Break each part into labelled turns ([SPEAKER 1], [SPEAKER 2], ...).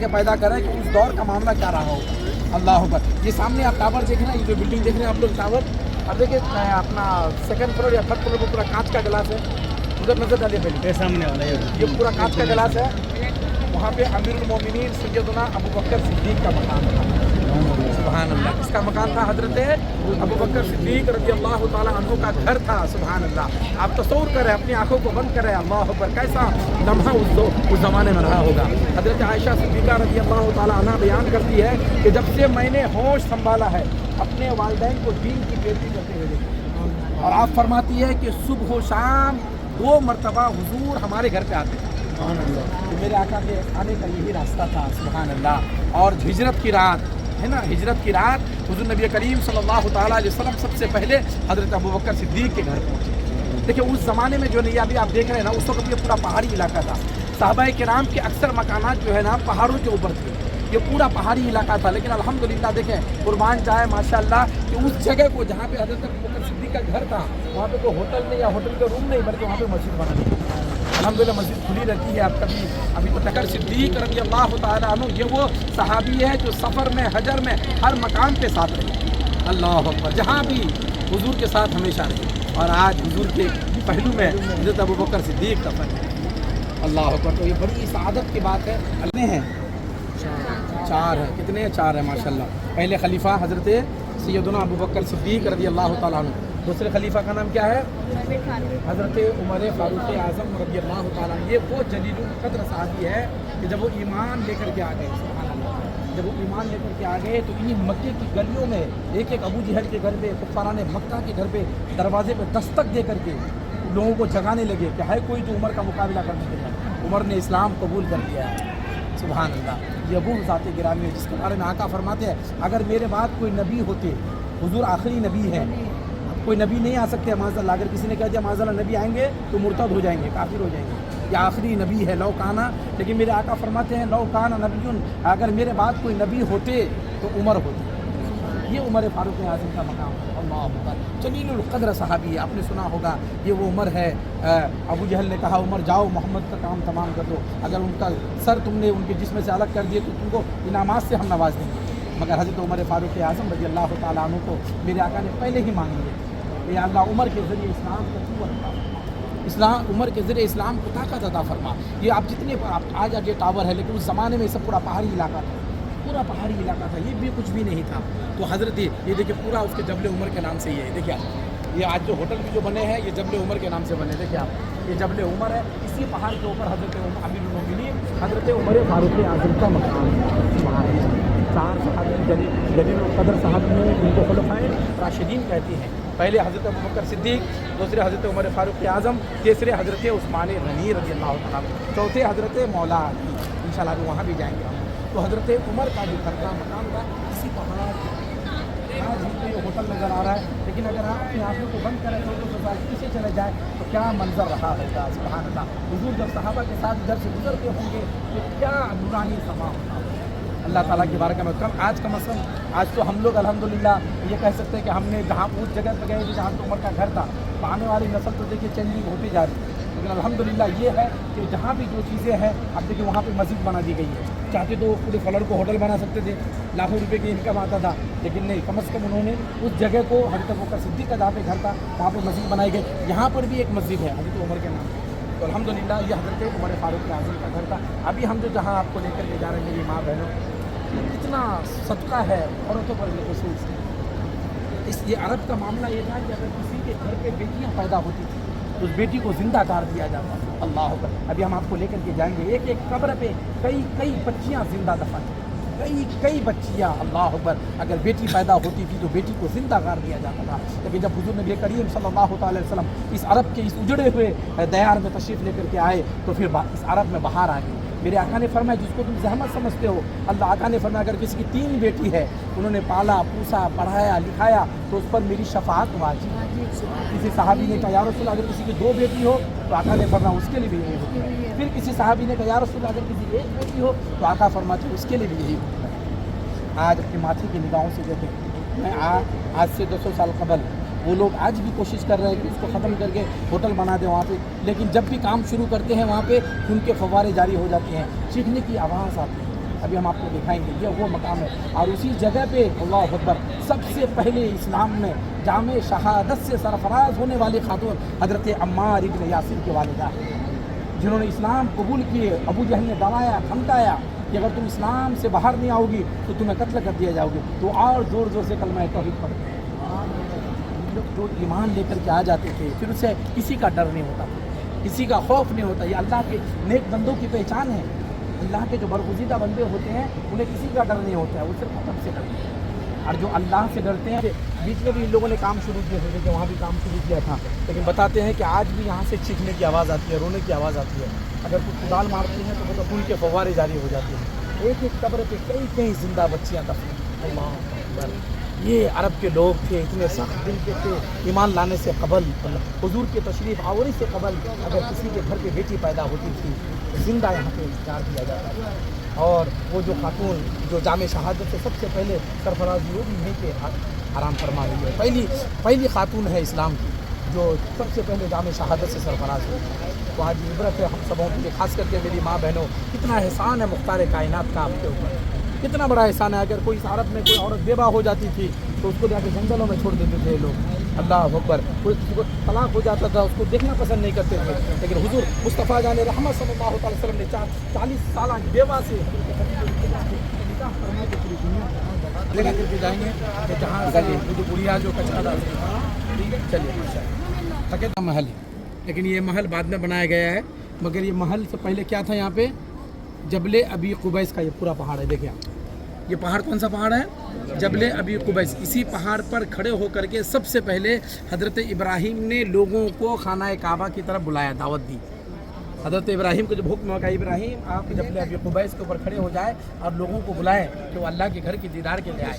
[SPEAKER 1] کہ پیدا کریں کہ اس دور کا معاملہ کیا رہا ہوگا. اللہ اکبر. یہ سامنے آپ ٹاور دیکھ رہے ہیں, یہ جو بلڈنگ دیکھ رہے ہیں آپ لوگ ٹاور, اب دیکھیں اپنا سیکنڈ فلور یا تھرڈ فلور کو پورا کانچ کا گلاس ہے. ادھر نظر ڈالیے پہلے,
[SPEAKER 2] سامنے والا
[SPEAKER 1] یہ پورا کانچ کا گلاس ہے. وہاں پہ امیر المومنین سیدنا ابو بکر صدیق کا مقام تھا. سبحان اللہ. اس کا مکان تھا حضرت ابو بکر صدیق رضی اللہ تعالیٰ عنہ کا گھر تھا. سبحان اللہ. آپ تصور کریں, اپنی آنکھوں کو بند کریں, اللہ اکبر, کیسا لمحہ اس زمانے میں رہا ہوگا. حضرت عائشہ صدیقہ رضی اللہ تعالیٰ عنہ بیان کرتی ہے کہ جب سے میں نے ہوش سنبھالا ہے اپنے والدین کو دین کی پیروی کرتے ہوئے دیکھا. اور آپ فرماتی ہے کہ صبح و شام 2 مرتبہ حضور ہمارے گھر پہ آتے ہیں. تو میرے آقا کے آنے کا یہی راستہ تھا. سبحان اللہ. اور ہجرت کی رات ہے نا, ہجرت کی رات حضور نبی کریم صلی اللہ تعالیٰ علیہ وسلم سب سے پہلے حضرت ابوبکر صدیق کے گھر پہنچے. دیکھیں اس زمانے میں جو نہیں ابھی آپ دیکھ رہے ہیں نا, اس وقت یہ پورا پہاڑی علاقہ تھا. صحابہ کرام کے اکثر مکانات جو ہے نا پہاڑوں کے اوپر تھے. یہ پورا پہاڑی علاقہ تھا. لیکن الحمدللہ دیکھیں قربان جائے ماشاءاللہ کہ اس جگہ کو جہاں پہ حضرت ابوبکر صدیق کا گھر تھا وہاں پہ کوئی ہوٹل نہیں یا ہوٹل کا روم نہیں, بلکہ وہاں پہ مسجد بنا دی. الحمدللہ مسجد کھلی رہتی ہے. آپ کبھی ابھی تو بکر صدیق رضی اللہ تعالیٰ عنہ یہ وہ صحابی ہے جو سفر میں حجر میں ہر مقام کے ساتھ رہے. اللہ اکبر. جہاں بھی حضور کے ساتھ ہمیشہ رہے. اور آج حضور کے پہلو میں حضرت ابوبکر صدیق کا فرق ہے. اللہ اکبر. تو یہ بڑی سعادت کی بات ہے. کتنے ہیں؟ 4 ہیں. کتنے ہیں؟ 4 ہیں ماشاءاللہ. پہلے خلیفہ حضرت سیدنا ابوبکر صدیق رضی اللہ تعالیٰ عنہ. دوسرے خلیفہ کا نام کیا ہے؟ حضرت عمر فاروق اعظم رضی اللہ تعالیٰ عنہ. یہ وہ جلیل القدر صحابی ہے کہ جب وہ ایمان لے کر کے آ گئے, جب وہ ایمان لے کر کے آ گئے تو انہیں مکے کی گلیوں میں ایک ایک ابو جہل کے گھر پہ, کفاران مکہ کے گھر پہ دروازے پہ دستک دے کر کے لوگوں کو جگانے لگے کہ ہے کوئی جو عمر کا مقابلہ کرنے کے لیے. عمر نے اسلام قبول کر لیا ہے. سبحان اللہ. یہ وہ ذات گرامی ہے جس کے بارے میں آقا فرماتے ہیں اگر میرے بعد کوئی نبی ہوتے, حضور آخری نبی ہے, کوئی نبی نہیں آ سکتے معاذ اللہ. اگر کسی نے کہا دیا معاذ اللہ نبی آئیں گے تو مرتد ہو جائیں گے, کافر ہو جائیں گے. یہ آخری نبی ہے لو کانا. لیکن میرے آقا فرماتے ہیں لو کانا نبی, اگر میرے بعد کوئی نبی ہوتے تو عمر ہوتے. یہ عمر فاروق اعظم کا مقام ہے. اللہ اکبر. جلیل القدر صحابی ہے. آپ نے سنا ہوگا یہ وہ عمر ہے. ابو جہل نے کہا عمر جاؤ محمد کا کام تمام کر دو, اگر ان کا سر تم نے ان کے جسم سے الگ کر دیے تو تم کو انعامات سے ہم نواز دیں گے. مگر حضرت عمر فاروق اعظم رضی اللہ تعالیٰ عنہ کو میرے آقا نے پہلے ہی مانگ لیا. یا اللہ عمر کے ذریعے اسلام کا قوت عطا فرما, اسلام عمر کے ذریعے اسلام کو طاقت عطا فرما. یہ آپ جتنے آج یہ ٹاور ہے, لیکن اس زمانے میں یہ سب پورا پہاڑی علاقہ تھا, پورا پہاڑی علاقہ تھا. یہ بھی کچھ بھی نہیں تھا. تو حضرت یہ دیکھیں پورا اس کے جبل عمر کے نام سے یہ ہے. دیکھیے آپ یہ آج جو ہوٹل بھی جو بنے ہیں یہ جبل عمر کے نام سے بنے. دیکھیے آپ یہ جبل عمر ہے. اسی پہاڑ کے اوپر حضرت امیر المومنین حضرت عمر فاروق اعظم کا مقام ہے. 4 صحابی جلیل القدر صاحب نے ان کو خلفائے راشدین کہتے ہیں. پہلے حضرت ابوبکر صدیق, دوسرے حضرت عمر فاروق اعظم, تیسرے حضرت عثمان غنی رضی اللہ تعالیٰ, چوتھے حضرت مولا علی. انشاءاللہ ابھی وہاں بھی جائیں گے ہم. تو حضرت عمر کا جو گھر کا مقام تھا اسی پہاڑ. آج ہم کو یہ ہوٹل نظر آ رہا ہے, لیکن اگر آپ اپنی آنکھوں کو بند کریں تو سوسائٹی سے چلے جائیں تو کیا منظر رہا ہوگا. سبحان اللہ. حضور جب صحابہ کے ساتھ ادھر سے گزرتے ہوں گے تو کیا نورانی سما ہوگا. اللہ تعالیٰ کی بارگاہ میں آج کا مثلا آج تو ہم لوگ الحمدللہ یہ کہہ سکتے ہیں کہ ہم نے جہاں اس جگہ پہ گئے تھے جہاں تو عمر کا گھر تھا. آنے والی نسل تو دیکھیے چینجنگ ہوتی جا رہی ہے, لیکن الحمدللہ یہ ہے کہ جہاں بھی جو چیزیں ہیں اب دیکھیے وہاں پہ مسجد بنا دی گئی ہے. چاہتے تو پورے فلر کو ہوٹل بنا سکتے تھے, لاکھوں روپے کی انکم آتا تھا, لیکن نہیں, کم از کم انہوں نے اس جگہ کو حضرت ابوبکر صدیق کا جہاں پہ گھر تھا وہاں پہ مسجد بنائی گئی. یہاں پر بھی ایک مسجد ہے حضرت عمر کے نام. تو الحمدللہ یہ حضرت عمر فاروق اعظم کا گھر تھا. ابھی ہم جو جہاں آپ کو لے کر کے جا رہے ہیں میری ماں بہنوں, اتنا صدقہ ہے عورتوں پر خصوص. یہ عرب کا معاملہ یہ تھا کہ اگر کسی کے گھر پہ بیٹیاں پیدا ہوتی تھیں تو اس بیٹی کو زندہ کار دیا جاتا تھا. اللہ اکبر. ابھی ہم آپ کو لے کر کے جائیں گے. ایک ایک قبر پہ کئی بچیاں زندہ دفن, کئی بچیاں. اللہ اکبر. اگر بیٹی پیدا ہوتی تھی تو بیٹی کو زندہ کار دیا جاتا تھا. لیکن جب حضور نبی کریم صلی اللہ تعالی وسلم اس عرب کے اس اجڑے ہوئے دیار میں تشریف لے کر کے آئے تو پھر اس عرب میں بہار آ گئی. میرے آقا نے فرمایا جس کو تم زحمت سمجھتے ہو, اللہ آقا نے فرمایا اگر کسی کی 3 بیٹی ہے, انہوں نے پالا پوسا پڑھایا لکھایا تو اس پر میری شفاعت واجب ہے. کسی صحابی نے کہا یا رسول اللہ اگر کسی کی 2 بیٹی ہو تو آقا نے فرمایا اس کے لیے بھی یہی حکم ہے. پھر کسی صحابی نے کہا یا رسول اللہ اگر کسی کی 1 بیٹی ہو تو آقا فرماتے اس کے لیے بھی یہی حکم ہے. آج اپنے ماتھے کی نگاہوں سے دیکھیں, میں آج سے 200 سال قبل وہ لوگ آج بھی کوشش کر رہے ہیں کہ اس کو ختم کر کے ہوٹل بنا دیں وہاں پہ, لیکن جب بھی کام شروع کرتے ہیں وہاں پہ ان کے فوارے جاری ہو جاتے ہیں, چیخنے کی آواز آتی ہے. अभी हम आपको दिखाएंगे, ये वो मकाम है। और उसी जगह पे अल्लाह अकबर सबसे पहले इस्लाम में जामे शहादत से सरफराज होने वाली खातून हज़रत अम्मार इब्न यासिर की वालिदा, जिन्होंने इस्लाम कबूल किए। अबू जहल ने डराया धमकाया कि अगर तुम इस्लाम से बाहर नहीं आओगी तो तुम्हें कत्ल कर दिया जाओगे, तो और ज़ोर ज़ोर से कलमा तौहीद पढ़ते। जो ईमान लेकर के आ जाते थे फिर उससे किसी का डर नहीं होता, किसी का खौफ नहीं होता। ये अल्लाह के नेक बंदों की पहचान है। अल्लाह के जो बरगुज़ीदा बंदे होते हैं उन्हें किसी का डर नहीं होता है, वो सिर्फ अदब से डरते हैं। और जो अल्लाह से डरते हैं, बीच में भी इन लोगों ने काम शुरू किए थे, कि वहाँ भी काम शुरू किया था, लेकिन बताते हैं कि आज भी यहाँ से चीखने की आवाज़ आती है, रोने की आवाज़ आती है। अगर कुछ कुदाल मारती हैं तो वो तो खून के फव्वारे जारी हो जाते हैं। एक एक कब्र पे कई कई जिंदा बच्चियाँ दफन। अल्लाह अकबर। ये अरब के लोग थे, इतने सख्त दिल के थे। ईमान लाने से कबल, हुजूर के तशरीफ़ आवरी से कबल अगर किसी के घर पे बेटी पैदा होती थी तो जिंदा यहाँ पे इंतजार किया जाता था। और वो जो खातून जो जामे शहादत से सबसे पहले सरफराज हुई, वो भी यहीं पे आराम फरमा रही है। पहली खातून है इस्लाम की जो सबसे पहले जामे शहादत से सरफराज हुई। तो आज इबरत है हम सबों के लिए, खास करके मेरी माँ बहनों, कितना एहसान है मुख्तार कायनात का आपके ऊपर, कितना बड़ा एहसान है। अगर कोई अरब में कोई औरत बेवा हो जाती थी तो उसको जाकर जंगलों में छोड़ देते थे लोग। अल्लाह अकबर। कोई किसी को तलाक हो जाता था, उसको देखना पसंद नहीं करते थे, लेकिन हुजूर मुस्तफ़ा जान रहमत सल्लल्लाहु अलैहि वसल्लम ने 40 साल बेवा से लेकर करके जाएंगे कि जहाँ जो बुढ़िया जो कचरा डालती है। ठीक है, चलिए। थके महल है, लेकिन ये महल बाद में बनाया गया है, मगर ये महल से पहले क्या था? यहाँ पे जबले अबी कुबैस का ये पूरा पहाड़ है। देखिए आप, ये पहाड़ कौन सा पहाड़ है? जबले अबी कुबैस। इसी पहाड़ पर खड़े होकर के सबसे पहले हज़रत इब्राहीम ने लोगों को खाना काबा की तरफ बुलाया, दावत दी। हज़रत इब्राहीम को जब हुक्म हुआ, इब्राहीम आप जबले अबी कुबैस के ऊपर खड़े हो जाए और लोगों को बुलाएं कि वो अल्लाह के घर की दीदार के लिए आए।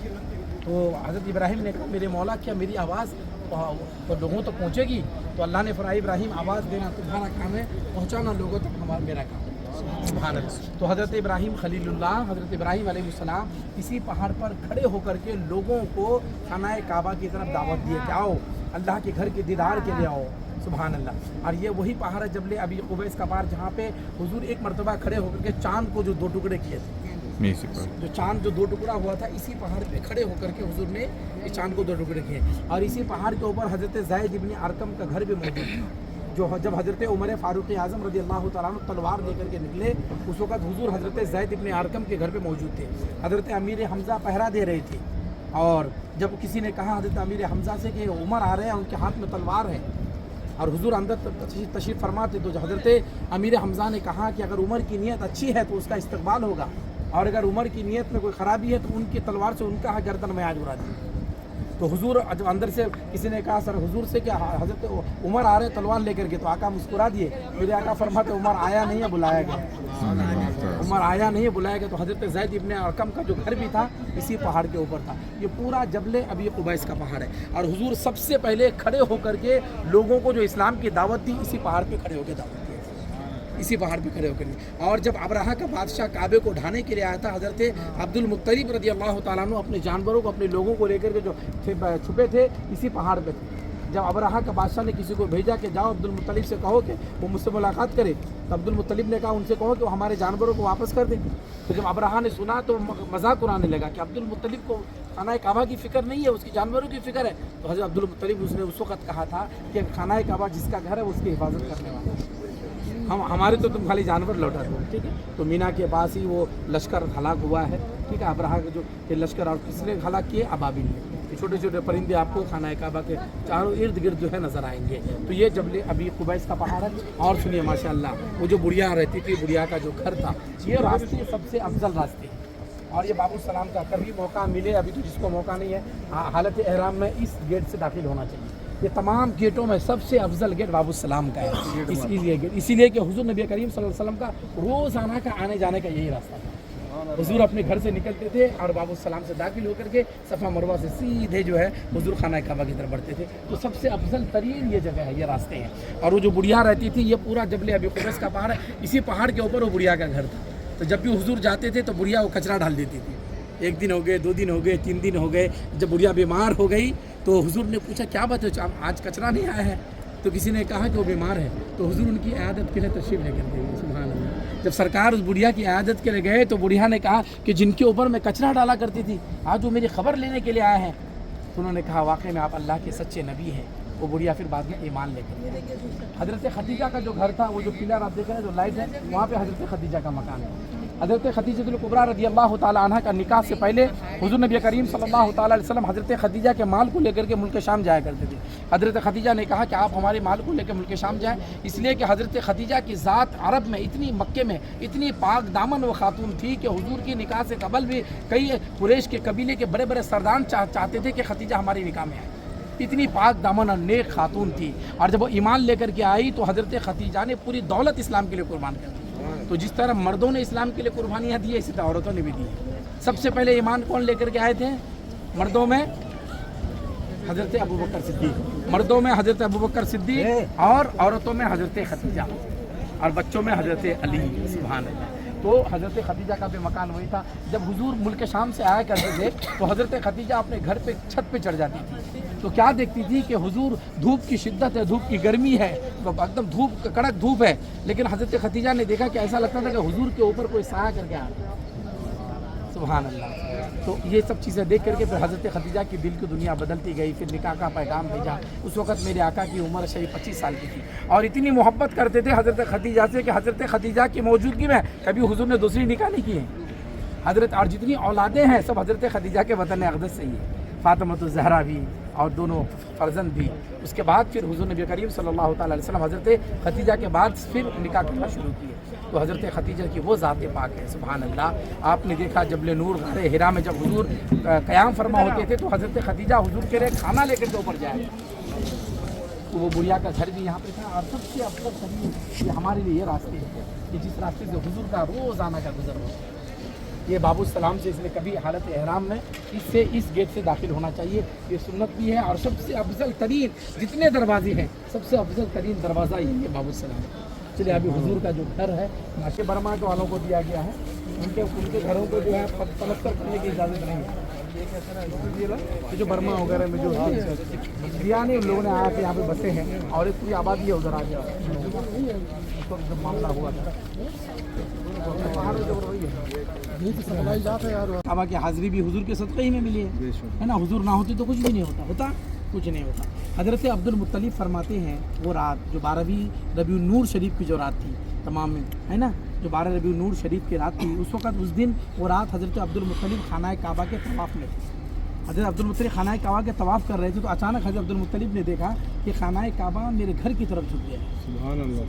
[SPEAKER 1] तो हज़रत इब्राहीम ने कहा, मेरे मौला क्या मेरी आवाज़ तो लोगों तक पहुँचेगी? तो अल्लाह ने फरमाया, इब्राहीम आवाज़ देना तुम्हारा काम है, पहुँचाना लोगों तक हमारा मेरा काम है। सुभान अल्लाह। तो हज़रत इब्राहीम खलीलुल्लाह, हज़रत इब्राहीम अलैहिस्सलाम इसी पहाड़ पर खड़े होकर के लोगों को खाना काबा की तरफ दावत दिए कि आओ अल्लाह के घर के दीदार के लिए आओ। सुभान अल्लाह। और ये वही पहाड़ है जबले अबी कुबैस का पहाड़, जहाँ पे हुजूर एक मरतबा खड़े होकर के चाँद को जो 2 टुकड़े किए थे, जो चाँद जो 2 टुकड़ा हुआ था, इसी पहाड़ पे खड़े होकर के हुजूर ने इस चाँद को 2 टुकड़े किए। और इसी पहाड़ के ऊपर हज़रत ज़ैद इब्न अरकम का घर भी मौजूद था। जो जब हज़रत उमर फ़ारूक आज़म रज़ी अल्लाह तआला अन्हु तलवार लेकर के निकले, उस वक्त हुजूर हज़रत ज़ैद इब्न अरकम के घर पे मौजूद थे। हज़रत अमीर हमज़ा पहरा दे रहे थे, और जब किसी ने कहा हज़रत अमीर हमज़ा से कि उमर आ रहे हैं, उनके हाथ में तलवार है, और हुजूर अंदर तशरीफ़ फरमाते, तो हज़रत अमीर हमज़ा ने कहा कि अगर उमर की नीयत अच्छी है तो उसका इस्तकबाल होगा, और अगर उमर की नीयत में कोई ख़राबी है तो उनकी तलवार से उनका गर्दन में आज उड़ा दी। तो हुजूर जब अंदर से किसी ने कहा, सर हुजूर से क्या हज़रत उमर आ रहे तलवार लेकर के? तो आका मुस्कुरा दिए। मेरे आका फरमाते, उमर आया नहीं है, बुलाया गया। उमर आया नहीं है, बुलाया गया। तो हज़रत ज़ैद इब्न अरकम का जो घर भी था इसी पहाड़ के ऊपर था। ये पूरा जबले अबी कुबैस का पहाड़ है, और हुजूर सबसे पहले खड़े होकर के लोगों को जो इस्लाम की दावत दी, इसी पहाड़ पर खड़े होकर दावत दी, इसी पहाड़ पे खड़े होकर। और जब अबरहा का बादशाह काबे को ढाने के लिए आया था, हज़रत अब्दुल मुत्तलिब रज़ी अल्लाह तआला अन्हु अपने जानवरों को, अपने लोगों को लेकर के जो छुपे थे इसी पहाड़ पे थे। जब अबरहा का बादशाह ने किसी को भेजा कि जाओ अब्दुल मुत्तलिब से कहो कि वो मुझसे मुलाकात करे, तो अब्दुल मुत्तलिब ने कहा उनसे कहो कि वो हमारे जानवरों को वापस कर दें। तो जब अबरहा ने सुना तो मजाक उड़ाने लगा कि अब्दुल मुत्तलिब को खाना काबा की फ़िक्र नहीं है, उसकी जानवरों की फ़िक्र है। तो हज़रत अब्दुल मुत्तलिब उसने उस वक्त कहा था कि खाना काबा जिसका घर है उसकी हिफाजत करने वाला, हमारे तो तुम खाली जानवर लौटा दो। ठीक है, तो मीना के पास ही वो लश्कर हलाक हुआ है। ठीक है, अबरहा के जो लश्कर, और किसने हलाक किए? अबाबिल ने। छोटे छोटे परिंदे आपको खाना काबा के चारों इर्द गिर्द जो है नज़र आएंगे। तो ये जबले अबी कुबैस का पहाड़ है। और सुनिए माशाअल्लाह, वो जो बुढ़िया रहती थी, बुढ़िया का जो घर था, ये रास्ते सबसे अफजल रास्ते हैं। और ये बाबू सलाम का कभी मौका मिले, अभी तो जिसको मौका नहीं है, हालत एहराम में इस गेट से दाखिल होना चाहिए। ये तमाम गेटों में सबसे अफजल गेट बाबू सलाम का है, इसीलिए कि हुजूर नबी करीम सल्लल्लाहु अलैहि वसल्लम का रोज़ाना का आने जाने का यही रास्ता था। हुजूर अपने घर से निकलते थे और बाबू सलाम से दाखिल होकर के सफ़ा मरवा से सीधे जो है हुजूर खाना काबा की तरफ बढ़ते थे। तो सबसे अफजल तरीन ये जगह है, ये रास्ते हैं। और वो जो बुढ़िया रहती थी, ये पूरा जबले अबी कुबैस का पहाड़ है, इसी पहाड़ के ऊपर वो बुढ़िया का घर था। तो जब भी हुजूर जाते थे तो बुढ़िया वो कचरा डाल देती थी। 1 दिन हो गए, 2 दिन हो गए, 3 दिन हो गए। जब बुढ़िया बीमार हो गई तो हुजूर ने पूछा, क्या बात है, आज कचरा नहीं आया है? तो किसी ने कहा कि वो बीमार है। तो हुजूर उनकी आदत के लिए तशरीफ़ लेकर गए। सुभान अल्लाह। जब सरकार उस बुढ़िया की इयादत के लिए गए तो बुढ़िया ने कहा कि जिनके ऊपर मैं कचरा डाला करती थी आज वो मेरी खबर लेने के लिए आए हैं। तो उन्होंने कहा वाकई में आप अल्लाह के सच्चे नबी हैं। वो बुढ़िया फिर बाद में ईमान लेकर हज़रत खदीजा का जो घर था, वो जो पिलर आप देख रहे हैं जो लाइट है, वहाँ पे हज़रत खदीजा का मकान है। हज़रत खदीजतुल कुबरा रज़ी अल्लाह ताला अन्हा का निकाह से पहले हुज़ूर नबी करीम सल्लल्लाहु ताला अलैहि वसल्लम हज़रत खदीजा के माल को लेकर के मुल्क शाम जाया करते थे। हज़रत खदीजा ने कहा कि आप हमारे माल को लेकर मुल्क शाम जाएँ, इसलिए कि हज़रत खदीजा की ज़ात अरब में इतनी, मक्के में इतनी पाक दामन व खातून थी कि हुज़ूर की निकाह से कबल भी कई कुरैश के कबीले के बड़े बड़े सरदार चाहते थे कि खदीजा हमारी निकाह में आए। इतनी पाक दामन और नेक खातून थी। और जब वो ईमान लेकर के आई तो हज़रत खदीजा ने पूरी दौलत इस्लाम के लिए कुर्बान कर दी। तो जिस तरह मर्दों ने इस्लाम के लिए कुर्बानियाँ दी है, इसी तरह औरतों ने भी दी। सबसे पहले ईमान कौन लेकर के आए थे? मर्दों में हज़रत अबू बकर सिद्दीक, मर्दों में हज़रत अबू बकर सिद्दीक, और औरतों में हज़रत खदीजा, और बच्चों में हज़रत अली। सुभान अल्लाह। तो हज़रत खदीजा का भी मकान वही था। जब हुजूर मुल्क शाम से आया करते थे तो हज़रत खदीजा अपने घर पे छत पे चढ़ जाती थी। तो क्या देखती थी कि हुजूर धूप की शिद्दत है, धूप की गर्मी है, तो एकदम धूप कड़क धूप है, लेकिन हज़रत खदीजा ने देखा कि ऐसा लगता था कि हुजूर के ऊपर कोई साया करके आ रहा है। सुभान अल्लाह। तो ये सब चीज़ें देख करके फिर हज़रत खदीजा की दिल की दुनिया बदलती गई। फिर निकाह का पैगाम भेजा। उस वक़्त मेरे आका की उम्र शरीफ 25 साल की थी और इतनी मोहब्बत करते थे हज़रत खदीजा से कि हज़रत खदीजा की मौजूदगी में कभी हुजूर ने दूसरी निकाह नहीं की है। हज़रत और जितनी औलादें हैं सब हज़रत खदीजा के वतन अक़दस से ही है। फ़ातिमा ज़हरा भी और दोनों फर्जंद भी। उसके बाद फिर हुजूर नबी करीम सल्लल्लाहु ताला अलैहि वसल्लम हज़रत खदीजा के बाद फिर निकाह करना शुरू किए। तो हज़रत खदीजा की वो ज़ात पाक है। सुभान अल्लाह। आपने देखा जबल नूर गारे हिरा में जब हुजूर क़याम फरमा होते थे तो हज़रत खदीजा हुजूर के लिए खाना लेकर के ऊपर जाए। तो वो बुढ़िया का घर भी यहाँ पे था। और सबसे अफजल तरीन ये हमारे लिए ये रास्ते हैं कि जिस रास्ते से हुजूर का रोज़ाना का गुजर हो। ये बाबू सलाम से इसलिए कभी हालत एहराम में इससे इस गेट से दाखिल होना चाहिए। ये सुन्नत भी है और सबसे अफजल तरीन जितने दरवाजे हैं सबसे अफजल तरीन दरवाज़ा ये बाबू सलाम। चलिए अभी हुजूर का जो घर है नाशे बर्मा के वालों को दिया गया है। उनके घरों को जो है पलस्तर करने की इजाज़त नहीं है। ये जो बर्मा वगैरह में जो दिया नहीं, उन लोगों ने आके यहाँ पे बसे हैं और एक पूरी आबादी है उधर आ गया। जब मामला हुआ था काबा की हाज़िरी भी हुजूर के सदक़े ही में मिली है ना। हुजूर ना होते तो कुछ भी नहीं होता कुछ नहीं होता। हज़रत अब्दुल मुत्तलिब फरमाते हैं वो रात जो 12वीं रबीउन नूर शरीफ की जो रात थी तमाम में है ना, जो 12 रबीउन नूर शरीफ की रात थी, उस वक़्त उस दिन वो रात हज़रत अब्दुल मुत्तलिब खाना काबा के तवाफ़ में थे। हज़रत अब्दुल मुत्तलिब खाना काबा के तवाफ़ कर रहे थे तो अचानक हज़रत अब्दुल मुत्तलिब ने देखा कि खाना काबा मेरे घर की तरफ झुक गया। सुभान अल्लाह।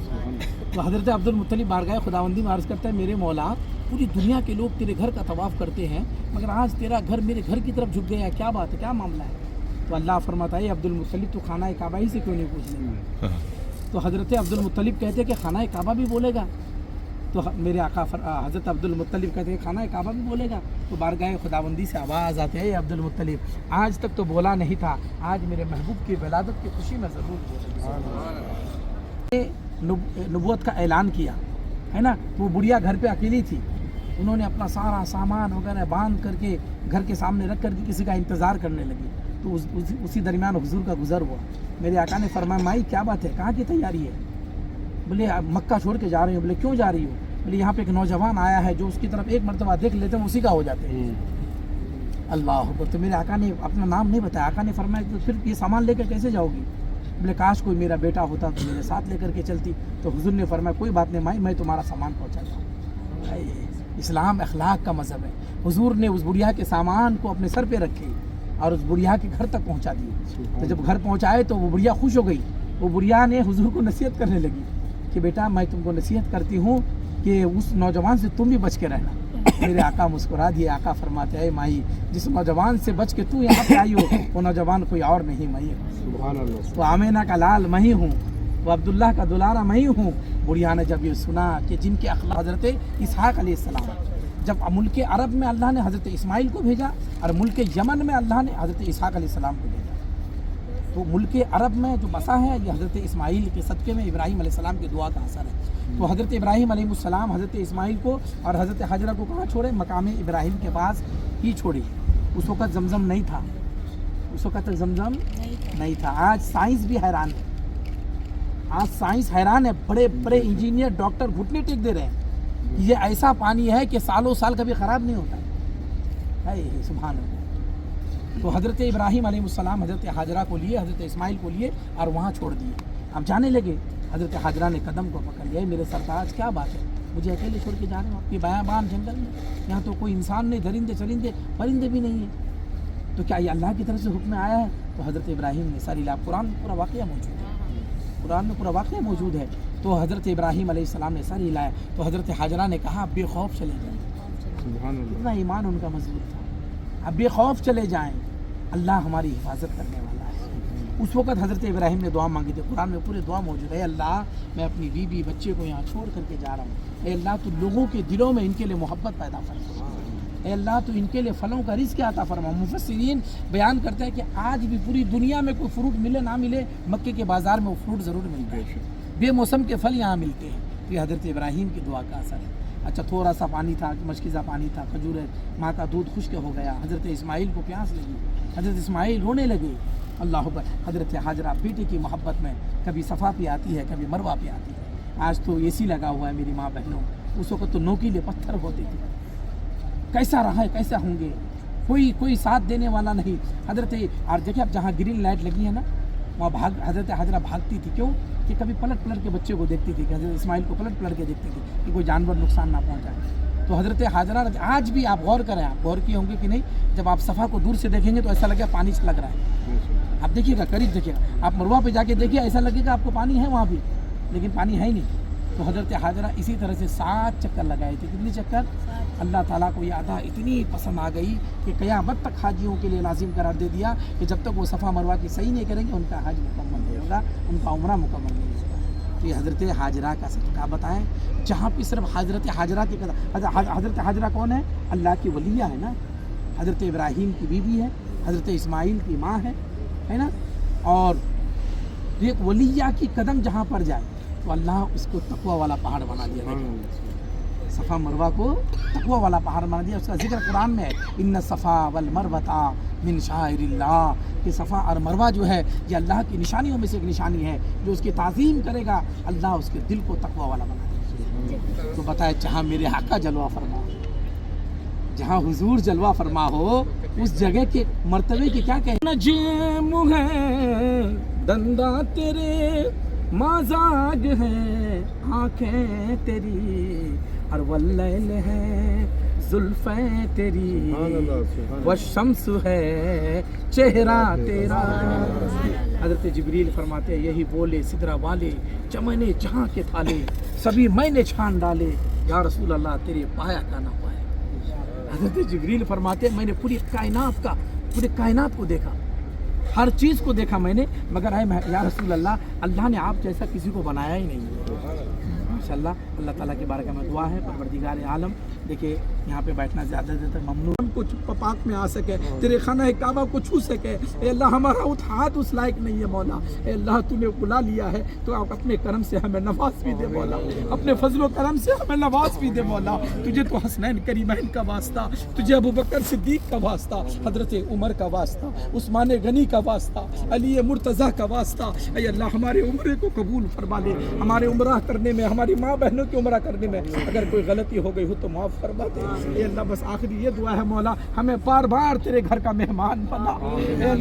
[SPEAKER 1] तो हज़रत अब्दुल मुत्तलिब बारगाह खुदावंदी में अर्ज़ करता है मेरे मौला पूरी दुनिया के लोग तेरे घर का तवाफ़ करते हैं मगर आज तेरा घर मेरे घर की तरफ झुक गया है, क्या बात है, क्या मामला है? तो अल्लाह फरमाता है अब्दुल मुत्तलिब तो खाना काबा ही से क्यों नहीं पूछ रहे? तो हज़रत अब्दुल मुत्तलिब कहते हैं कि खाना काबा भी बोलेगा? तो मेरे आका हज़रत अब्दुल मुत्तलिब कहते हैं खाना काबा भी बोलेगा? तो बारगाह खुदाबंदी से आवाज़ आती है अब्दुल मुत्तलिब आज तक तो बोला नहीं था, आज मेरे महबूब की विलादत की खुशी में ज़रूर बोलेगा। नबूवत का ऐलान किया है ना। वो बुढ़िया घर पे अकेली थी, उन्होंने अपना सारा सामान वगैरह बांध करके घर के सामने रख करके किसी का इंतज़ार करने लगी। तो उसी दरमियान हुजूर का गुज़र हुआ। मेरे आका ने फरमाया माई क्या बात है, कहाँ की तैयारी है? बोले मक्का छोड़ के जा रही हो। बोले क्यों जा रही हो? बोले यहाँ पे एक नौजवान आया है जो उसकी तरफ एक मरतबा देख लेते हैं उसी का हो जाते हैं। अल्लाह अकबर। तो मेरे आका ने अपना नाम नहीं बताया। आका ने फरमाया तो फिर ये सामान लेकर कैसे जाओगी? बोले काश कोई मेरा बेटा होता तो मेरे साथ लेकर के चलती। तो हुजूर ने फरमाया कोई बात नहीं माई, मैं तुम्हारा सामान पहुँचाता हूँ। इस्लाम अखलाक का मज़हब है। हुजूर ने उस बुढ़िया के सामान को अपने सर पे रखे और उस बुढ़िया के घर तक पहुँचा दिए। तो जब घर पहुँचाए तो वो बुढ़िया खुश हो गई। वो बुढ़िया ने हुजूर को नसीहत करने लगी कि बेटा मैं तुमको नसीहत करती हूँ कि उस नौजवान से तुम भी बच के रहना। मेरे आका मुस्कुरा दिए। आका फरमाते हैं माई जिस नौजवान से बच के तू यहाँ पे आई हो वो नौजवान कोई और नहीं मैं हूँ। वो आमेना का लाल मैं ही हूँ, वो अब्दुल्लाह का दुलारा मैं ही हूँ। बुढ़िया ने जब ये सुना कि जिनके अखलाक हज़रत इसहाक़ अलैहिस्सलाम, जब मुल्क अरब में अल्लाह ने हज़रत इस्माइल को भेजा और मुल्क यमन में अल्लाह ने हज़रत इसहाक़ अलैहिस्सलाम को भेजा। तो मुल्क अरब में जो बसा है ये हज़रत इस्माइल के सदक़े में इब्राहीम अलैहिस्सलाम की दुआ का असर है। तो हज़रत इब्राहीम अलैहिस्सलाम हज़रत इस्माइल को और हज़रत हाजरा को कहाँ छोड़े? मकाम इब्राहीम के पास ही छोड़ी। उस वक़्त जमज़म नहीं था, उस वक़्त जमज़म नहीं था। आज साइंस भी हैरान है, आज साइंस हैरान है। बड़े बड़े इंजीनियर डॉक्टर घुटने टेक दे रहे हैं کہ یہ ایسا پانی ہے کہ سالوں سال کبھی خراب نہیں ہوتا ہے سبحان اللہ۔ تو حضرت ابراہیم علیہ السلام حضرت حاجرہ کو لیے، حضرت اسماعیل کو لیے اور وہاں چھوڑ دیے۔ اب جانے لگے، حضرت حاجرہ نے قدم کو پکڑ لیا، میرے سرتاج کیا بات ہے، مجھے اکیلے چھوڑ کے جا رہے ہیں آپ کے بیابان جنگل میں، یہاں تو کوئی انسان نہیں، درندے چرندے پرندے بھی نہیں ہیں، تو کیا یہ اللہ کی طرف سے حکم آیا ہے؟ تو حضرت ابراہیم نے سر ہلا، قرآن میں پورا واقعہ موجود ہے، قرآن میں پورا واقعہ موجود ہے۔ تو حضرت ابراہیم علیہ السلام نے سر ہلایا، تو حضرت حاجرہ نے کہا بے خوف چلے جائیں، اتنا ایمان ان کا مضبوط تھا، اب بے خوف چلے جائیں، اللہ ہماری حفاظت کرنے والا ہے۔ اس وقت حضرت ابراہیم نے دعا مانگی تھی، قرآن میں پورے دعا موجود ہے، اے اللہ میں اپنی بیوی بچے کو یہاں چھوڑ کر کے جا رہا ہوں، اے اللہ تو لوگوں کے دلوں میں ان کے لیے محبت پیدا فرما، اے اللہ تو ان کے لیے پھلوں کا رزق عطا فرما۔ مفسرین بیان کرتے ہیں کہ آج بھی پوری دنیا میں کوئی فروٹ ملے نہ ملے، مکے کے بازار میں وہ فروٹ ضرور ملتا ہے، بے موسم کے پھل یہاں ملتے ہیں، تو یہ حضرت ابراہیم کی دعا کا اثر ہے۔ اچھا تھوڑا سا پانی تھا، مشکیزہ پانی تھا، کھجور ہے، ماں کا دودھ خشک ہو گیا، حضرت اسماعیل کو پیاس لگی، حضرت اسماعیل رونے لگے، اللہ اکبر۔ حضرت حاجرہ بیٹے کی محبت میں کبھی صفا پہ آتی ہے، کبھی مروہ پہ آتی ہے، آج تو اے سی لگا ہوا ہے میری ماں بہنوں، اس وقت تو نوکیلے پتھر ہوتے تھے، کیسا رہا ہے، کیسا ہوں گے، کوئی ساتھ دینے والا نہیں۔ حضرت اور دیکھیں اب جہاں گرین لائٹ لگی ہے نا، وہاں حضرت حاجرہ بھاگتی تھی، کیوں کہ کبھی پلٹ کے بچے کو دیکھتی تھی، کہ حضرت اسماعیل کو پلٹ کے دیکھتی تھی کہ کوئی جانور نقصان نہ پہنچائے۔ تو حضرت حاجرہ آج بھی آپ غور کریں، آپ غور کیے ہوں گے کہ نہیں، جب آپ صفا کو دور سے دیکھیں گے تو ایسا لگے پانی سے لگ رہا ہے، آپ دیکھیے گا قریب دیکھیے گا، آپ مروہ پہ جا کے دیکھیے ایسا لگے گا آپ کو پانی ہے وہاں بھی، لیکن پانی ہے ہی نہیں۔ تو حضرت حاجرہ اسی طرح سے 7 چکر لگائے تھے، کتنے چکر؟ اللہ تعالیٰ کو یہ ادا اتنی پسند آ گئی کہ قیامت تک حاجیوں کے لیے لازم قرار دے دیا کہ جب تک وہ صفا مروہ کی صحیح نہیں کریں گے ان کا حج مکمل نہیں ہوگا، ان کا عمرہ مکمل نہیں ہوگا۔ تو یہ حضرت حاجرہ کا صدقہ بتائیں، جہاں پہ صرف حضرت حاجرہ کی حضرت حاجرہ کون ہے؟ اللہ کی ولیہ ہے نا، حضرت ابراہیم کی بیوی ہے، حضرت اسماعیل کی ماں ہے نا، اور ایک ولیہ کی قدم جہاں پر جائے تو اللہ اس کو تقوی والا پہاڑ بنا دیا، صفا مروہ کو تقوی والا پہاڑ بنا دیا۔ اس کا ذکر قرآن میں ہے، ان صفا والمروہ من شعائر اللہ، کہ صفا اور مروہ جو ہے یہ اللہ کی نشانیوں میں سے ایک نشانی ہے، جو اس کی تعظیم کرے گا اللہ اس کے دل کو تقوی والا بنا دے گا۔ تو بتائے جہاں میرے آقا جلوہ فرما ہو، جہاں حضور جلوہ فرما ہو، اس جگہ کے مرتبے کی کیا کہیں؟ نجم ہے دندہ تیرے، مازاج ہے آنکھیں تیری، اور واللیل ہے زلفیں تیری، والشمس ہے چہرہ تیرا۔ حضرت جبریل فرماتے ہیں یہی بولے سدرہ والے، چمنے جہاں کے تھالے، سبھی میں نے چھان ڈالے، یا رسول اللہ تیرے پایا کا نہ پائے۔ حضرت جبریل فرماتے ہیں میں نے پوری کائنات کو دیکھا، ہر چیز کو دیکھا میں نے، مگر یا رسول اللہ نے آپ جیسا کسی کو بنایا ہی نہیں ہے۔ ماشاءاللہ اللہ تعالیٰ کی بارگاہ میں دعا ہے، پروردگار عالم دیکھیں یہاں پہ بیٹھنا زیادہ ممنوع، ہم کچھ پاک میں آ سکے، تیرے خانہ کعبہ کو چھو سکے، اے اللہ ہمارا ہاتھ اس لائق نہیں ہے مولا، اے اللہ تو نے بلا لیا ہے تو آپ اپنے کرم سے ہمیں نواز بھی دے مولا، اپنے فضل و کرم سے ہمیں نواز بھی دے مولا۔ تجھے تو حسنین کریمین کا واسطہ، تجھے ابوبکر صدیق کا واسطہ، حضرت عمر کا واسطہ، عثمان غنی کا واسطہ، علی مرتضیٰ کا واسطہ، اے اللہ ہمارے عمرے کو قبول فرما لے، ہمارے عمرہ کرنے میں، ہماری ماں بہنوں کی عمرہ کرنے میں اگر کوئی غلطی ہو گئی ہو تو معاف فرما دے۔ اے اللہ بس آخری یہ دعا ہے مولا، ہمیں بار بار تیرے گھر کا مہمان بنا، اے اللہ